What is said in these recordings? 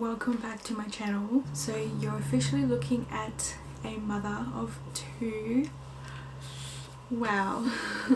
Welcome back to my channel. So you're officially looking at a mother of two. Wow.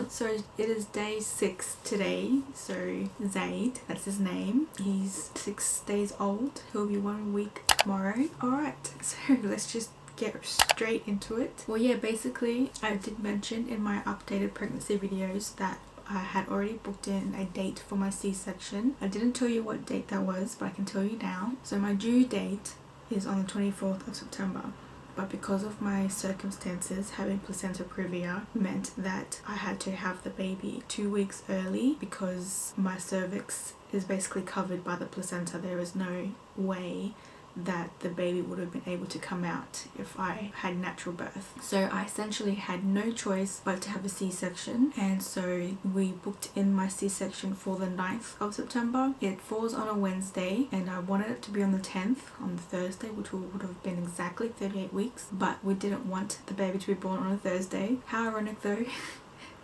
So it is day 6 today. So Zaid, that's his name, he's 6 days old. He'll be 1 week tomorrow. Alright, so let's just get straight into it. Well, yeah, basically I did mention in my updated pregnancy videos that I had already booked in a date for my C-section. I didn't tell you what date that was, but I can tell you now. So my due date is on the 24th of September. But because of my circumstances, having placenta previa meant that I had to have the baby 2 weeks early because my cervix is basically covered by the placenta. There is no way that the baby would have been able to come out if I had natural birth. So I essentially had no choice but to have a C-section, and so we booked in my C-section for the 9th of September. It falls on a Wednesday and I wanted it to be on the 10th, on the Thursday, which would have been exactly 38 weeks, but we didn't want the baby to be born on a Thursday. How ironic though.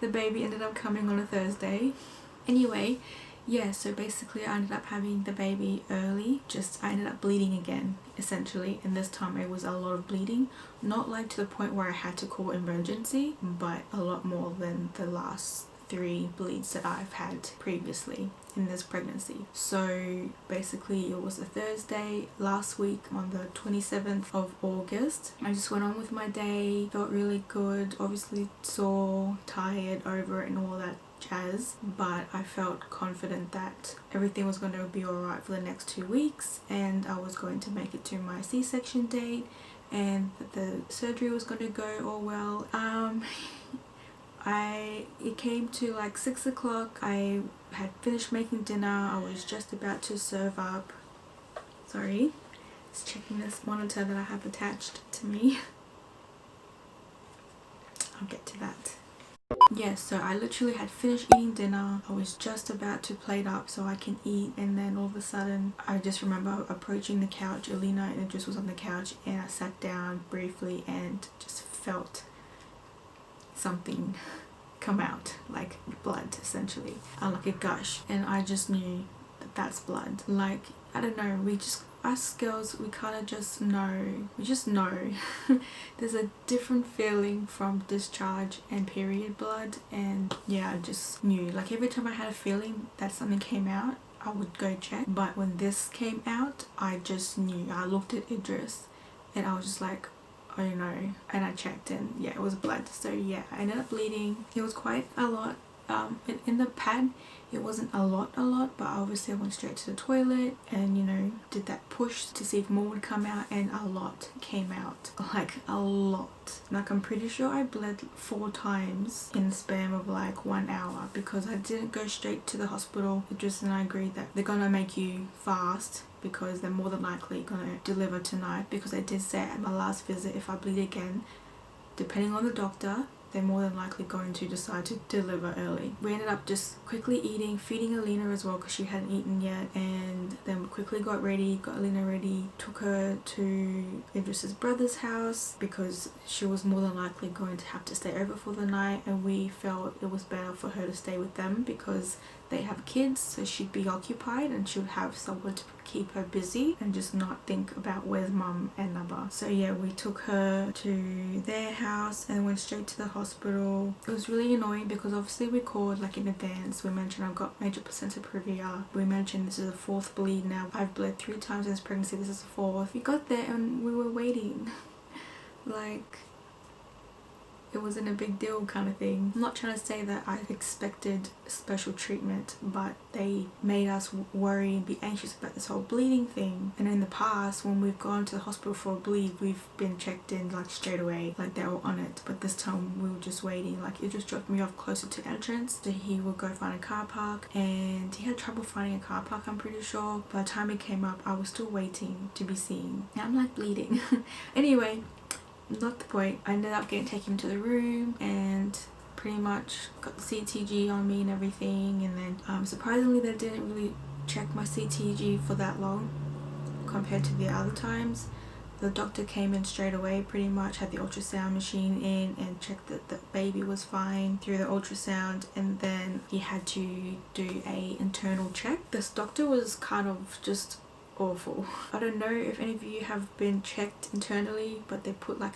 The baby ended up coming on a Thursday. Anyway, yeah, so basically I ended up having the baby early. I ended up bleeding again essentially, and this time it was a lot of bleeding. Not like to the point where I had to call emergency, but a lot more than the last 3 bleeds that I've had previously in this pregnancy. So basically it was a Thursday last week on the 27th of August. I just went on with my day, felt really good, obviously sore, tired, over it and all that jazz, but I felt confident that everything was going to be alright for the next 2 weeks, and I was going to make it to my C-section date, and that the surgery was going to go all well. It came to like 6 o'clock. I had finished making dinner. I was just about to serve up. Sorry, just checking this monitor that I have attached to me. I'll get to that. Yes, so I literally had finished eating dinner. I was just about to plate up so I can eat, and then all of a sudden I just remember approaching the couch. Alina and Idris was on the couch, and I sat down briefly and just felt something come out, like blood essentially, like a gush, and I just knew that that's blood. Like, I don't know, us girls, we kind of just know. We just know. There's a different feeling from discharge and period blood, and yeah, I just knew. Like, every time I had a feeling that something came out, I would go check, but when this came out, I just knew. I looked at Idris and I was just like, oh no, and I checked and yeah, it was blood. So yeah, I ended up bleeding. It was quite a lot. In the pad it wasn't a lot, but obviously I went straight to the toilet and, you know, did that push to see if more would come out, and a lot came out. Like, a lot. Like, I'm pretty sure I bled 4 times in the span of like 1 hour, because I didn't go straight to the hospital. Idris and I agreed that they're gonna make you fast because they're more than likely gonna deliver tonight, because they did say at my last visit, if I bleed again, depending on the doctor, they're more than likely going to decide to deliver early. We ended up just quickly eating, feeding Alina as well because she hadn't eaten yet, and then we quickly got ready, got Alina ready, took her to Idris's brother's house because she was more than likely going to have to stay over for the night, and we felt it was better for her to stay with them because they have kids, so she'd be occupied and she would have someone to keep her busy and just not think about where's mum and Naba. So yeah, we took her to their house and went straight to the hospital. It was really annoying because obviously we called like in advance. We mentioned I've got major placenta previa. We mentioned this is the 4th bleed now. I've bled 3 times in this pregnancy. This is the 4th. We got there and we were waiting. Like, it wasn't a big deal kind of thing. I'm not trying to say that I expected special treatment, but they made us worry and be anxious about this whole bleeding thing. And in the past, when we've gone to the hospital for a bleed, we've been checked in like straight away, like they were on it. But this time we were just waiting. Like it just dropped me off closer to entrance, so he would go find a car park, and he had trouble finding a car park, I'm pretty sure. By the time it came up, I was still waiting to be seen. Now I'm like bleeding. Anyway, not the point. I ended up getting taken to the room and pretty much got the CTG on me and everything, and then surprisingly they didn't really check my CTG for that long compared to the other times. The doctor came in straight away, pretty much had the ultrasound machine in and checked that the baby was fine through the ultrasound, and then he had to do a internal check. This doctor was kind of just awful. I don't know if any of you have been checked internally, but they put like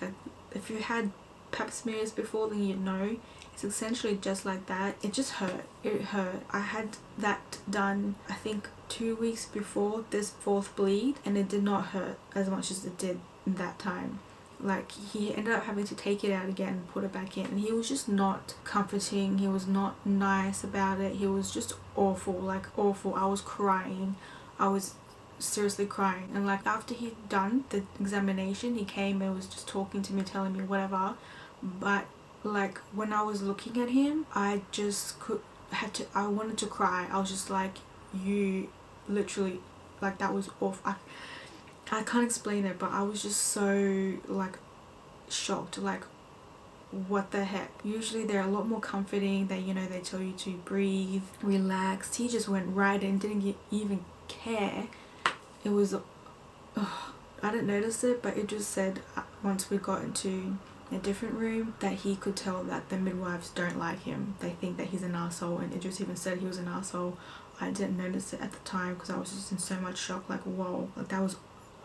if you had pap smears before, then you'd know. It's essentially just like that. It just hurt. It hurt. I had that done I think 2 weeks before this 4th bleed, and it did not hurt as much as it did that time. Like he ended up having to take it out again and put it back in, and he was just not comforting. He was not nice about it. He was just awful, like awful. I was crying. I was seriously crying. And like after he'd done the examination, he came and was just talking to me, telling me whatever, but like when I was looking at him, I just I wanted to cry. I was just like, you literally, like that was awful. I can't explain it, but I was just so like shocked, like what the heck. Usually they're a lot more comforting, that you know, they tell you to breathe, relax. He just went right in, didn't even care. It was I didn't notice it, but it just said once we got into a different room that he could tell that the midwives don't like him. They think that he's an asshole, and it just even said he was an asshole. I didn't notice it at the time because I was just in so much shock, like whoa, like that was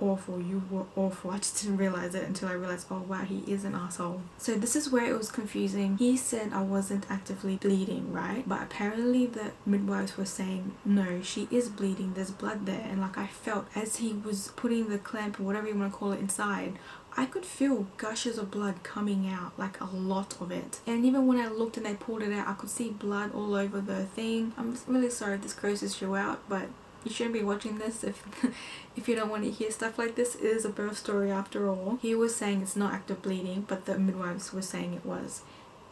awful. You were awful. I just didn't realize it until I realized, oh wow, he is an asshole. So this is where it was confusing. He said I wasn't actively bleeding, right? But apparently the midwives were saying no, she is bleeding, there's blood there. And like I felt as he was putting the clamp or whatever you want to call it inside, I could feel gushes of blood coming out, like a lot of it. And even when I looked and they pulled it out, I could see blood all over the thing. I'm really sorry if this grosses you out, but you shouldn't be watching this if you don't want to hear stuff like this. It is a birth story after all. He was saying it's not active bleeding, but the midwives were saying it was.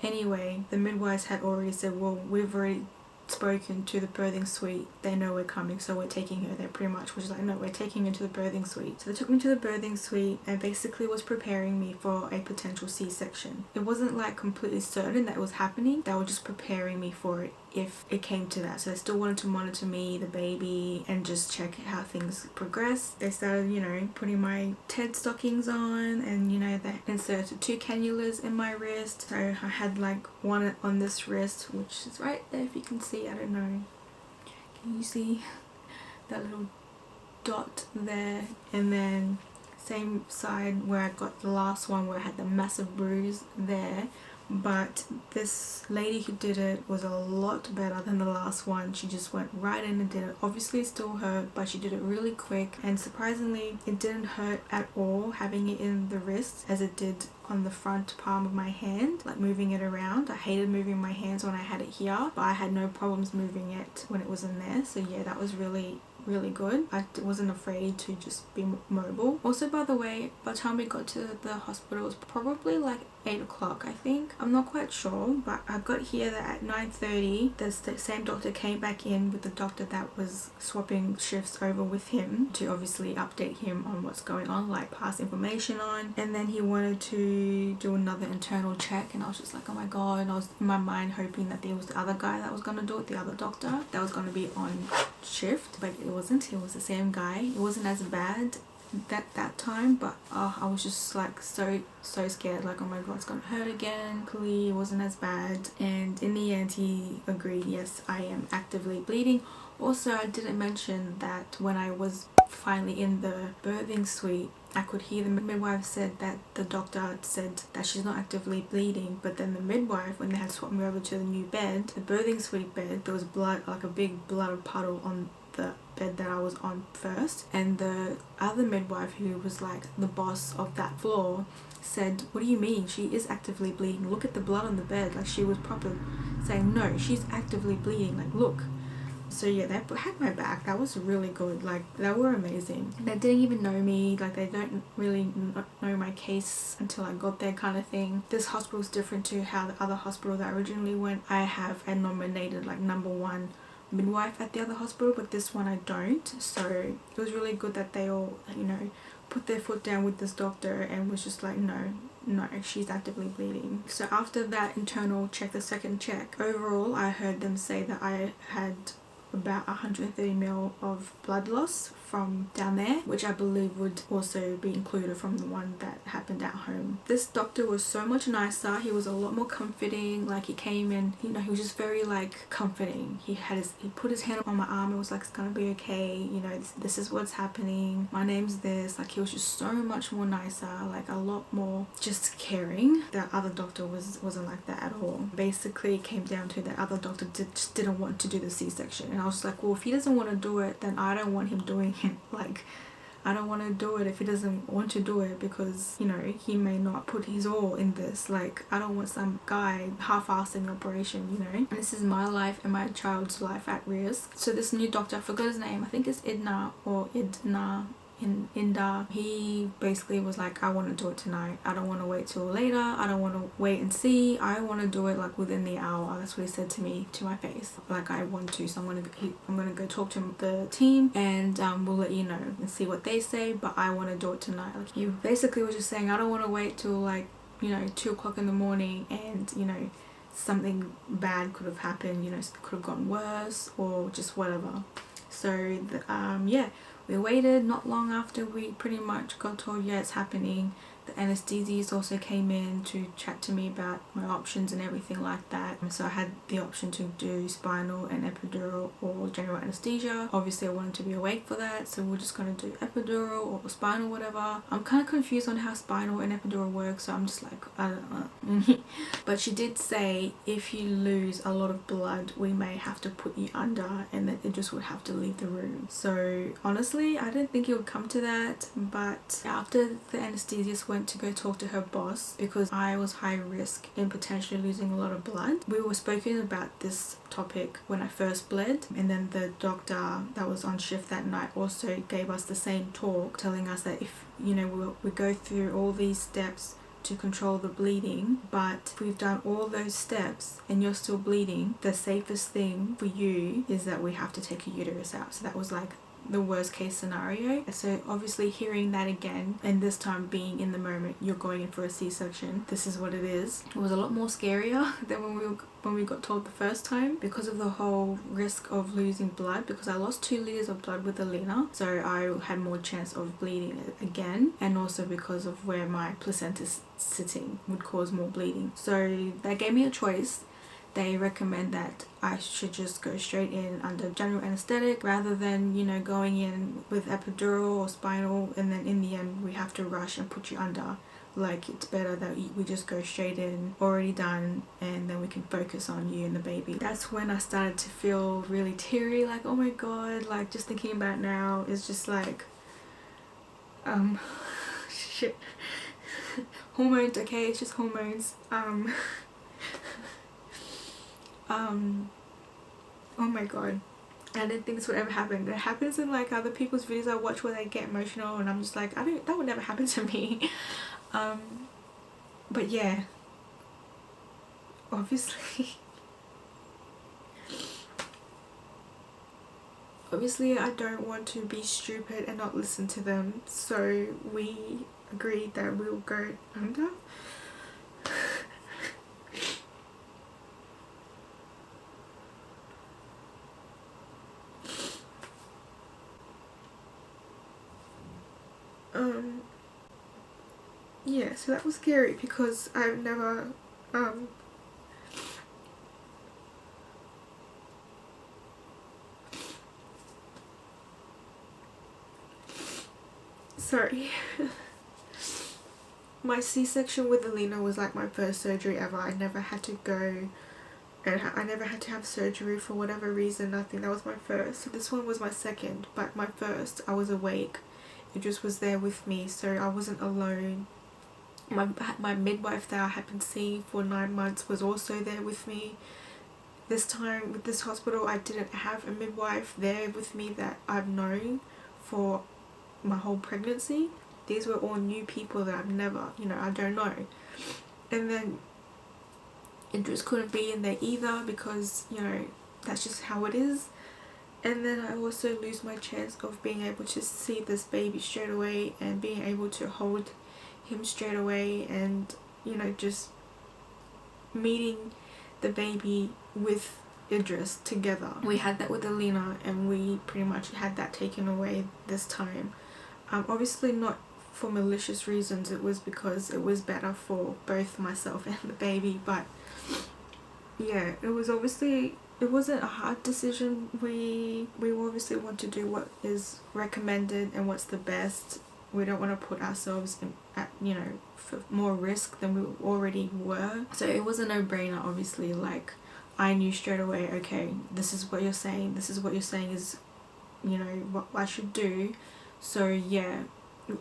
Anyway, the midwives had already said, well, we've already spoken to the birthing suite, they know we're coming, so we're taking her there. Pretty much was like, no, we're taking her to the birthing suite. So they took me to the birthing suite and basically was preparing me for a potential C-section. It wasn't like completely certain that it was happening, they were just preparing me for it if it came to that. So they still wanted to monitor me, the baby, and just check how things progress. They started, you know, putting my TED stockings on, and you know, they inserted 2 cannulas in my wrist. So I had like one on this wrist, which is right there if you can see. I don't know, can you see that little dot there? And then same side where I got the last one, where I had the massive bruise there. But this lady who did it was a lot better than the last one. She just went right in and did it. Obviously it still hurt, but she did it really quick, and surprisingly it didn't hurt at all having it in the wrist as it did on the front palm of my hand, like moving it around. I hated moving my hands when I had it here, but I had no problems moving it when it was in there. So yeah, that was really good. I wasn't afraid to just be mobile. Also, by the way, by the time we got to the hospital, it was probably like 8 o'clock, I think. I'm not quite sure, but I got here that at 9:30 the same doctor came back in with the doctor that was swapping shifts over with him to obviously update him on what's going on, like pass information on. And then he wanted to do another internal check, and I was just like, oh my god. And I was in my mind hoping that there was the other guy that was going to do it, the other doctor that was going to be on shift, but it wasn't. It was the same guy. It wasn't as bad that time, but I was just like so scared, like oh my god, it's gonna hurt again. Clearly it wasn't as bad, and in the end he agreed, yes, I am actively bleeding. Also, I didn't mention that when I was finally in the birthing suite, I could hear the midwife said that the doctor said that she's not actively bleeding, but then the midwife, when they had swapped me over to the new bed, the birthing suite bed, there was blood, like a big blood puddle on the bed that I was on first, and the other midwife, who was like the boss of that floor, said, "What do you mean? She is actively bleeding. Look at the blood on the bed." Like, she was proper saying, "No, she's actively bleeding, like, look." So yeah, they had my back. That was really good. Like, they were amazing. They didn't even know me. Like, they don't really know my case until I got there, kind of thing. This hospital is different to how the other hospital that I originally went. I have a nominated like #1 midwife at the other hospital, but this one I don't. So it was really good that they all, you know, put their foot down with this doctor and was just like, no, she's actively bleeding. So after that internal check, the second check, overall I heard them say that I had about 130 ml of blood loss from down there, which I believe would also be included from the one that happened at home. This doctor was so much nicer. He was a lot more comforting. Like, he came in, you know, he was just very like comforting. He put his hand on my arm and was like, "It's gonna be okay, you know, this is what's happening, my name's this." Like, he was just so much more nicer, like a lot more just caring. The other doctor wasn't like that at all. Basically it came down to that other doctor just didn't want to do the C-section, and I was like, well, if he doesn't want to do it, then I don't want him doing it. Like, I don't want to do it if he doesn't want to do it, because, you know, he may not put his all in this. Like, I don't want some guy half-assing the operation, you know. And this is my life and my child's life at risk. So this new doctor, I forgot his name, I think it's Idna or Idna. Inda, he basically was like, "I want to do it tonight. I don't want to wait till later. I don't want to wait and see. I want to do it like within the hour." That's what he said to me, to my face. Like, I want to, so I'm gonna go talk to the team, and we'll let you know and see what they say, but I want to do it tonight. Like, he basically was just saying, I don't want to wait till, like, you know, 2 o'clock in the morning, and, you know, something bad could have happened, you know, it could have gotten worse or just whatever. So yeah, we waited. Not long after, we pretty much got told, yeah, it's happening. The anesthesiast also came in to chat to me about my options and everything like that. So I had the option to do spinal and epidural or general anesthesia. Obviously I wanted to be awake for that, so we're just going to do epidural or spinal, whatever. I'm kind of confused on how spinal and epidural work, so I'm just like, I don't know. But she did say, if you lose a lot of blood, we may have to put you under, and then it just would have to leave the room. So honestly, I didn't think it would come to that, but after the anesthesiast went to go talk to her boss, because I was high risk in potentially losing a lot of blood. We were spoken about this topic when I first bled, and then the doctor that was on shift that night also gave us the same talk, telling us that if, you know, we go through all these steps to control the bleeding, but if we've done all those steps and you're still bleeding, the safest thing for you is that we have to take a uterus out. So that was like the worst case scenario. So obviously hearing that again, and this time being in the moment, you're going in for a C-section, this is what it is. It was a lot more scarier than when we got told the first time, because of the whole risk of losing blood, because I lost 2 liters of blood with Alina, so I had more chance of bleeding again, and also because of where my placenta is sitting would cause more bleeding. So they gave me a choice. They recommend that I should just go straight in under general anesthetic, rather than, you know, going in with epidural or spinal, and then in the end we have to rush and put you under. Like, it's better that we just go straight in, already done, and then we can focus on you and the baby. That's when I started to feel really teary, like, oh my god, like, just thinking about it now is just like, shit. Hormones, okay, it's just hormones. Oh my god, I didn't think this would ever happen. It happens in like other people's videos I watch where they get emotional, and I'm just like, that would never happen to me. But yeah, obviously I don't want to be stupid and not listen to them, so we agreed that we'll go under. Yeah, so that was scary because I've never sorry. My C-section with Alina was like my first surgery ever. I never had to go and I never had to have surgery for whatever reason. I think that was my first. So this one was my second, but my first, I was awake. It just was there with me, so I wasn't alone. My midwife that I had been seeing for 9 months was also there with me. This time with this hospital, I didn't have a midwife there with me that I've known for my whole pregnancy. These were all new people that I've never, I don't know. And then it just couldn't be in there either because, that's just how it is. And then I also lose my chance of being able to see this baby straight away and being able to hold him straight away, and just meeting the baby with Idris together. We had that with Alina, and we pretty much had that taken away this time. Obviously not for malicious reasons, it was because it was better for both myself and the baby. But yeah, it wasn't a hard decision. We obviously want to do what is recommended and what's the best. We don't want to put ourselves at for more risk than we already were. So it was a no-brainer, obviously. Like, I knew straight away, okay, this is what you're saying is what I should do. So yeah,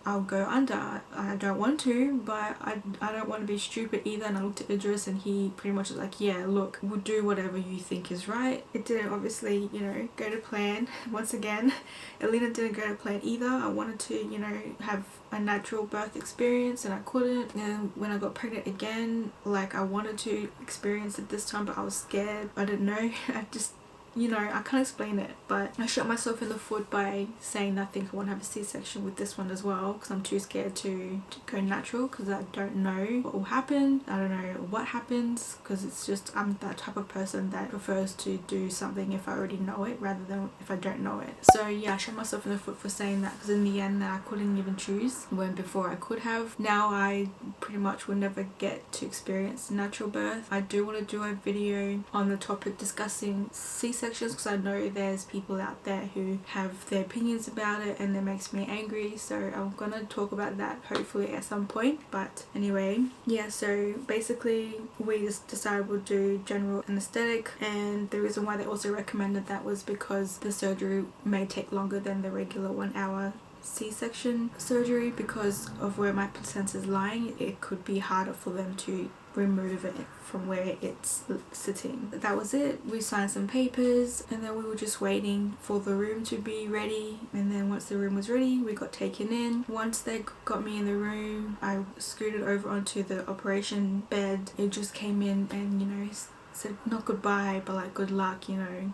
I'll go under. I don't want to, but I don't want to be stupid either. And I looked at Idris, and he pretty much was like, yeah, look, we'll do whatever you think is right. It didn't obviously go to plan. Once again, Alina didn't go to plan either. I wanted to have a natural birth experience, and I couldn't. And when I got pregnant again, like, I wanted to experience it this time, but I was scared. I didn't know. I just I can't explain it, but I shot myself in the foot by saying I think I want to have a C-section with this one as well, because I'm too scared to go natural, because I don't know what will happen. I don't know what happens, because it's just, I'm that type of person that prefers to do something if I already know it rather than if I don't know it. So yeah, I shot myself in the foot for saying that, because in the end I couldn't even choose, when before I could have. Now I pretty much will never get to experience natural birth. I do want to do a video on the topic discussing C-sections, because I know there's people out there who have their opinions about it, and it makes me angry. So I'm gonna talk about that hopefully at some point. But anyway, yeah, so basically we just decided we'll do general anesthetic, and the reason why they also recommended that was because the surgery may take longer than the regular 1 hour C-section surgery. Because of where my placenta is lying, it could be harder for them to remove it from where it's sitting. That was it. We signed some papers, and then we were just waiting for the room to be ready. And then once the room was ready, we got taken in. Once they got me in the room, I scooted over onto the operation bed. It just came in and said not goodbye, but like good luck,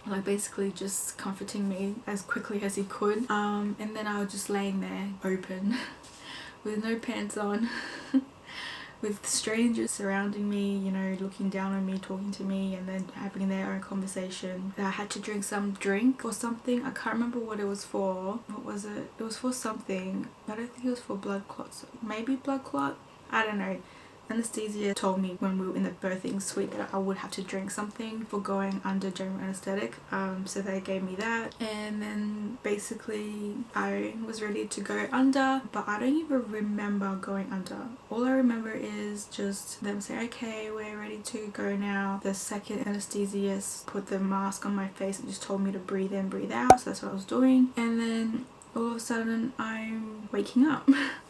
like basically just comforting me as quickly as he could. And then I was just laying there open with no pants on with strangers surrounding me, looking down on me, talking to me, and then having their own conversation. I had to drink some drink or something. I can't remember what it was for. What was it? It was for something. I don't think it was for blood clots. Maybe blood clot? I don't know. Anesthesia told me when we were in the birthing suite that I would have to drink something for going under general anesthetic. So they gave me that, and then basically I was ready to go under, but I don't even remember going under. All I remember is just them saying, okay, we're ready to go now. The second anesthesiast put the mask on my face and just told me to breathe in, breathe out. So that's what I was doing, and then all of a sudden I'm waking up.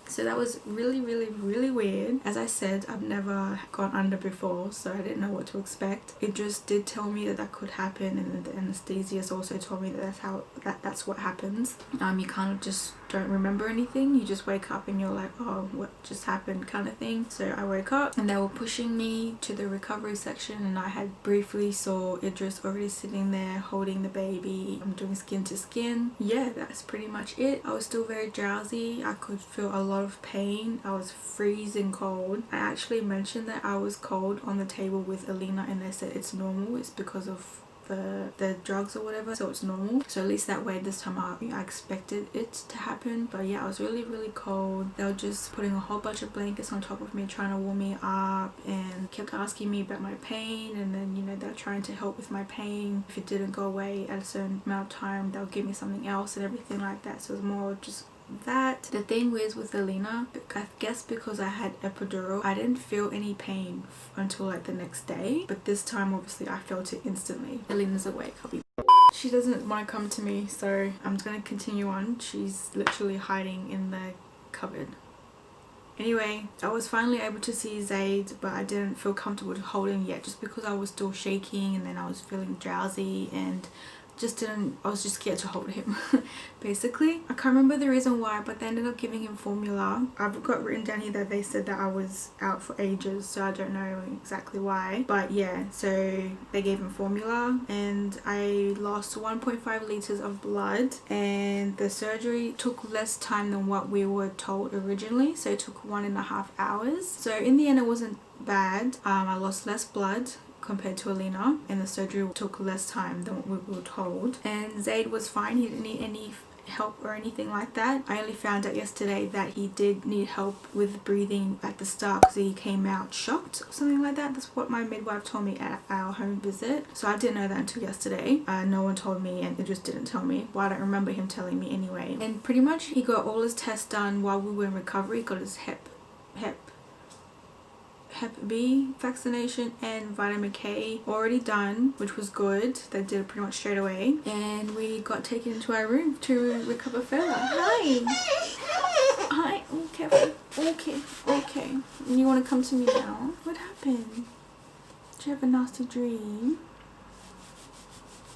So that was really weird. As I said, I've never gone under before, so I didn't know what to expect. It just did tell me that could happen, and the anesthesiast also told me that that's what happens. You kind of just don't remember anything. You just wake up and you're like, oh, what just happened, kind of thing. So I woke up and they were pushing me to the recovery section, and I had briefly saw Idris already sitting there holding the baby. I'm doing skin to skin. Yeah, that's pretty much it. I was still very drowsy. I could feel a lot of pain. I was freezing cold. I actually mentioned that I was cold on the table with Alina, and they said it's normal. It's because of the drugs or whatever, so it's normal. So at least that way this time I expected it to happen. But yeah, I was really cold. They were just putting a whole bunch of blankets on top of me, trying to warm me up, and kept asking me about my pain. And then they're trying to help with my pain. If it didn't go away at a certain amount of time, they'll give me something else and everything like that. So it was more just that. The thing was with Alina, I guess because I had epidural, I didn't feel any pain until like the next day, but this time obviously I felt it instantly. Alina's awake. She doesn't want to come to me, so I'm gonna continue on. She's literally hiding in the cupboard. Anyway, I was finally able to see Zaid, but I didn't feel comfortable to hold him yet, just because I was still shaking and then I was feeling drowsy and I was just scared to hold him. Basically, I can't remember the reason why, but they ended up giving him formula. I've got written down here that they said that I was out for ages, so I don't know exactly why, but yeah, so they gave him formula and I lost 1.5 liters of blood, and the surgery took less time than what we were told originally, so it took 1.5 hours. So in the end it wasn't bad. I lost less blood compared to Alina, and the surgery took less time than what we were told, and Zaid was fine. He didn't need any help or anything like that. I only found out yesterday that he did need help with breathing at the start because he came out shocked or something like that. That's what my midwife told me at our home visit, so I didn't know that until yesterday. No one told me, and it just didn't tell me. Well, I don't remember him telling me anyway. And pretty much he got all his tests done while we were in recovery. He got his Hep B vaccination and vitamin K already done, which was good. They did it pretty much straight away, and we got taken into our room to recover further. Hi. Hi. Okay. You want to come to me now? What happened? Did you have a nasty dream?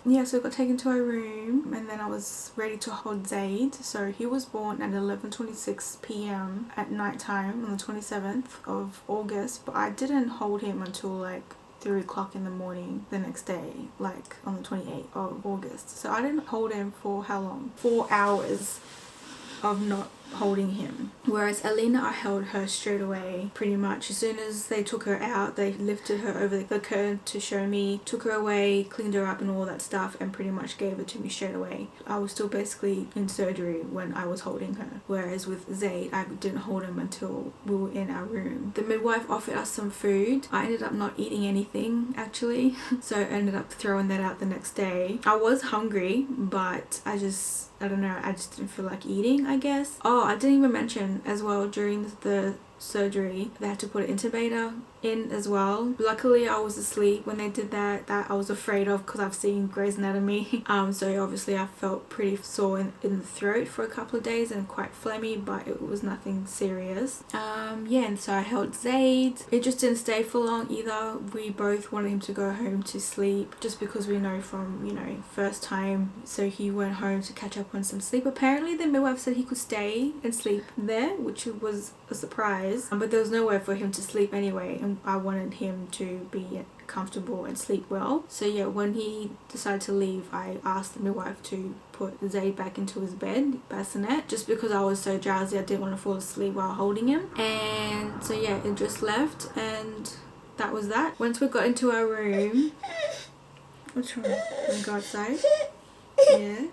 Yeah, so we got taken to our room, and then I was ready to hold Zaid. So he was born at 11:26 p.m. at night time on the 27th of August, but I didn't hold him until like 3 o'clock in the morning the next day, like on the 28th of August. So I didn't hold him for how long? 4 hours of not holding him. Whereas Alina, I held her straight away pretty much. As soon as they took her out, they lifted her over the curtain to show me, took her away, cleaned her up and all that stuff, and pretty much gave it to me straight away. I was still basically in surgery when I was holding her, whereas with Zaid I didn't hold him until we were in our room. The midwife offered us some food. I ended up not eating anything actually, so I ended up throwing that out the next day. I was hungry, but I don't know, I just didn't feel like eating, I guess. Oh, I didn't even mention as well, during the surgery they had to put an intubator in as well. Luckily I was asleep when they did that I was afraid of, because I've seen Grey's Anatomy. So obviously I felt pretty sore in the throat for a couple of days and quite phlegmy, but it was nothing serious. Yeah, and so I held Zaid. It just didn't stay for long either. We both wanted him to go home to sleep, just because we know from, you know, first time. So he went home to catch up on some sleep. Apparently the midwife said he could stay and sleep there, which was a surprise, but there was nowhere for him to sleep anyway, and I wanted him to be comfortable and sleep well. So yeah, when he decided to leave, I asked the midwife to put Zaid back into his bed, bassinet, just because I was so drowsy I didn't want to fall asleep while holding him. And so yeah, it just left, and that was that. Once we got into our room, what's wrong? Wanna go outside? Yeah.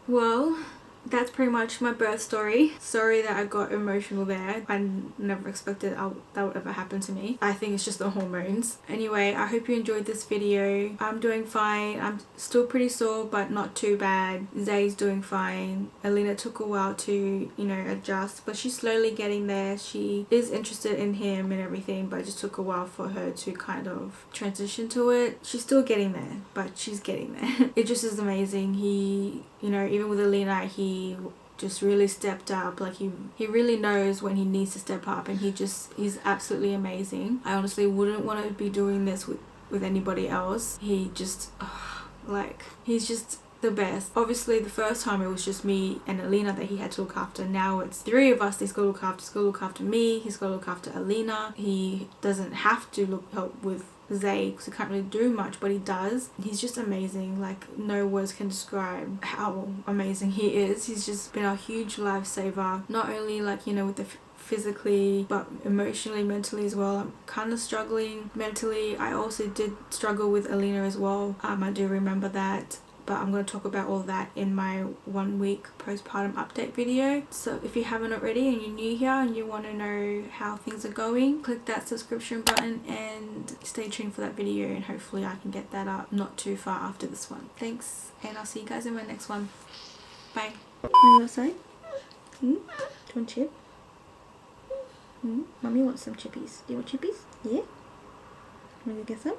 Well, that's pretty much my birth story. Sorry that I got emotional there. I never expected that would ever happen to me. I think it's just the hormones. Anyway, I hope you enjoyed this video. I'm doing fine. I'm still pretty sore, but not too bad. Zaid's doing fine. Alina took a while to, you know, adjust, but she's slowly getting there. She is interested in him and everything, but it just took a while for her to kind of transition to it. She's still getting there, but she's getting there. It just is amazing. He, you know, even with Alina, he just really stepped up. Like he really knows when he needs to step up, and he's absolutely amazing. I honestly wouldn't want to be doing this with anybody else. He just like, he's just the best. Obviously the first time it was just me and Alina that he had to look after. Now it's 3 of us he's got to look after. He's got to look after me, he's got to look after Alina. He doesn't have to help with Zaid because he can't really do much, but he does. He's just amazing. Like, no words can describe how amazing he is. He's just been a huge lifesaver, not only like, you know, with the physically, but emotionally, mentally as well. I'm kind of struggling mentally. I also did struggle with Alina as well. I do remember that. but I'm going to talk about all that in my 1 week postpartum update video. So if you haven't already and you're new here and you want to know how things are going, click that subscription button and stay tuned for that video, and hopefully I can get that up not too far after this one. Thanks, and I'll see you guys in my next one. Bye. On your side? Do you want chip? Mommy wants some chippies. Do you want chippies? Yeah? Want to get some?